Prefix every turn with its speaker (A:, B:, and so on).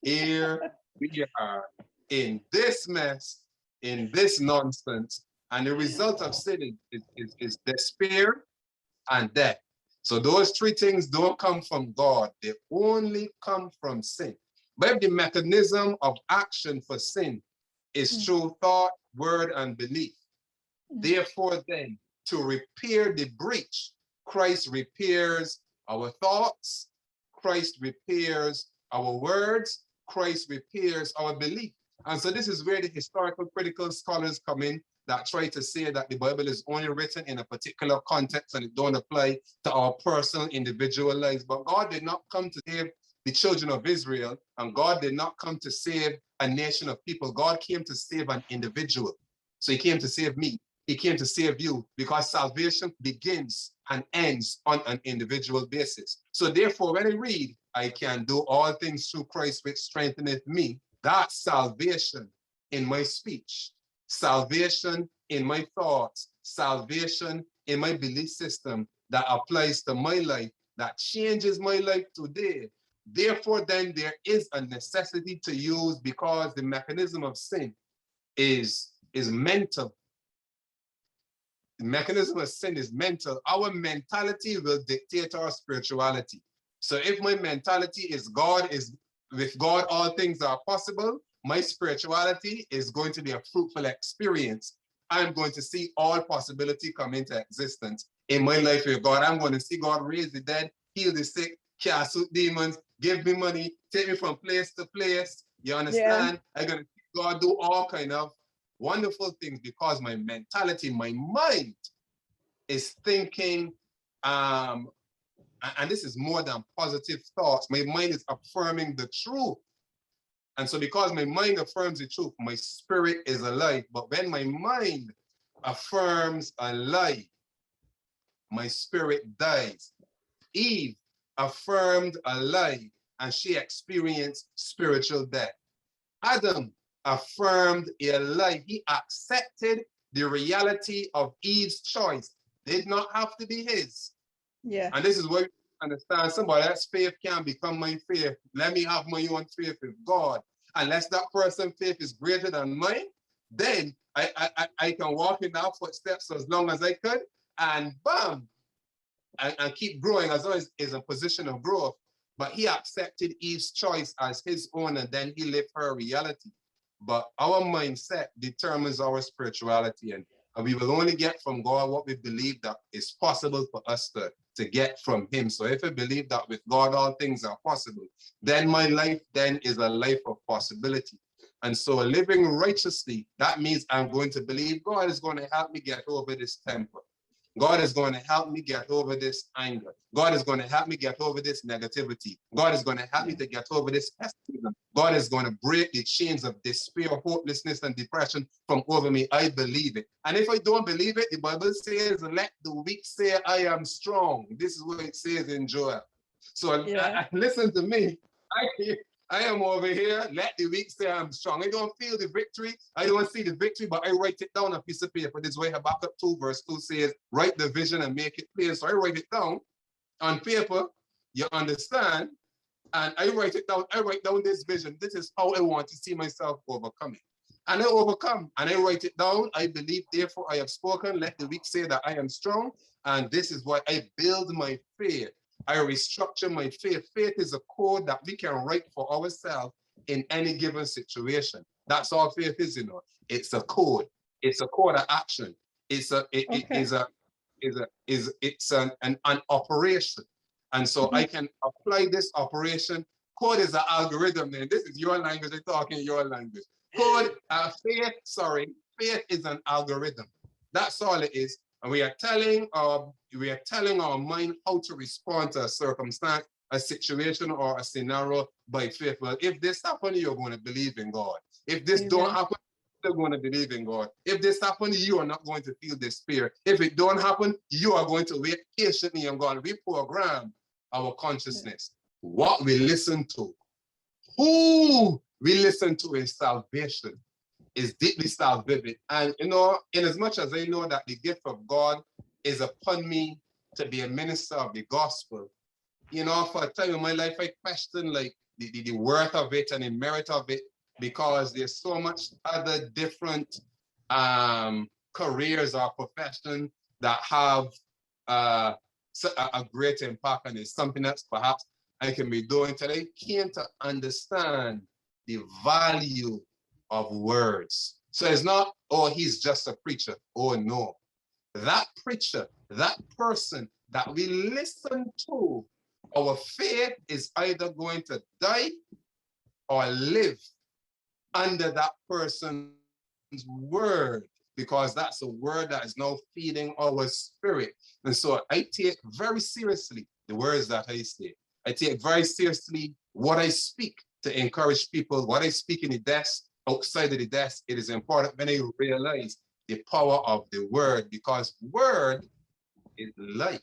A: Here we are in this mess, in this nonsense, and the result of sin is despair and death. So those three things don't come from God. They only come from sin. But if the mechanism of action for sin is through thought, word, and belief, therefore then, to repair the breach, Christ repairs our thoughts, Christ repairs our words, Christ repairs our belief. And so this is where the historical critical scholars come in that try to say that the Bible is only written in a particular context and it don't apply to our personal individual lives. But God did not come to save the children of Israel, and God did not come to save a nation of people. God came to save an individual. So he came to save me. He came to save you, because salvation begins and ends on an individual basis. So therefore, when I read, I can do all things through Christ which strengtheneth me, that's salvation in my speech, salvation in my thoughts, salvation in my belief system that applies to my life, that changes my life today. Therefore, then there is a necessity to use, because the mechanism of sin is mental. The mechanism of sin is mental. Our mentality will dictate our spirituality. So if my mentality is with God, all things are possible, my spirituality is going to be a fruitful experience. I'm going to see all possibility come into existence in my life with God. I'm going to see God raise the dead, heal the sick, cast out demons, give me money, take me from place to place. You understand? Yeah. I'm going to see God do all kind of wonderful things, because my mentality, my mind is thinking, and this is more than positive thoughts. My mind is affirming the truth. And so because my mind affirms the truth, my spirit is alive. But when my mind affirms a lie, my spirit dies. Eve affirmed a lie and she experienced spiritual death. Adam affirmed a lie. He accepted the reality of Eve's choice. Did not have to be his. Yeah. And this is where you understand somebody else's faith can become my faith. Let me have my own faith with God. Unless that person's faith is greater than mine, then I can walk in that footsteps as long as I could, and bam, and keep growing as long as is a position of growth. But he accepted Eve's choice as his own, and then he lived her reality. But our mindset determines our spirituality, and we will only get from God what we believe that is possible for us to get from him. So if I believe that with God all things are possible, then my life then is a life of possibility. And so living righteously, that means I'm going to believe God is going to help me get over this temper. God is going to help me get over this anger. God is going to help me get over this negativity. God is going to help me to get over this pessimism. God is going to break the chains of despair, hopelessness, and depression from over me. I believe it. And if I don't believe it, the Bible says, let the weak say, I am strong. This is what it says in Joel. So listen to me. I am over here. Let the weak say I'm strong. I don't feel the victory. I don't see the victory, but I write it down on a piece of paper. This way Habakkuk 2 verse 2 says, write the vision and make it plain. So I write it down on paper. You understand? And I write it down. I write down this vision. This is how I want to see myself overcoming. And I overcome. And I write it down. I believe, therefore I have spoken. Let the weak say that I am strong. And this is why I build my faith. I restructure my faith. Faith is a code that we can write for ourselves in any given situation. That's all faith is, you know. It's a code. It's a code of action. It's an operation. And so I can apply this operation. Code is an algorithm, and this is your language. I'm talking your language. Code, faith is an algorithm. That's all it is. And we are telling our mind how to respond to a circumstance, a situation, or a scenario by faith. Well, if this happens, you're going to believe in God. If this don't happen, you're going to believe in God. If this happens, you are not going to feel despair. If it don't happen, you are going to wait patiently on God. We program our consciousness. What we listen to, who we listen to is salvation. Is deeply salvific. And you know, in as much as I know that the gift of God is upon me to be a minister of the gospel, you know, for a time in my life, I questioned, like, the worth of it and the merit of it, because there's so much other different careers or profession that have a great impact, and it's something that's perhaps I can be doing today. Came to understand the value of words. So it's not, oh, he's just a preacher. Oh, no. That preacher, that person that we listen to, our faith is either going to die or live under that person's word, because that's a word that is now feeding our spirit. And so I take very seriously the words that I say. I take very seriously what I speak to encourage people, what I speak in the desk, outside of the desk. It is important when I realize the power of the word, because word is life.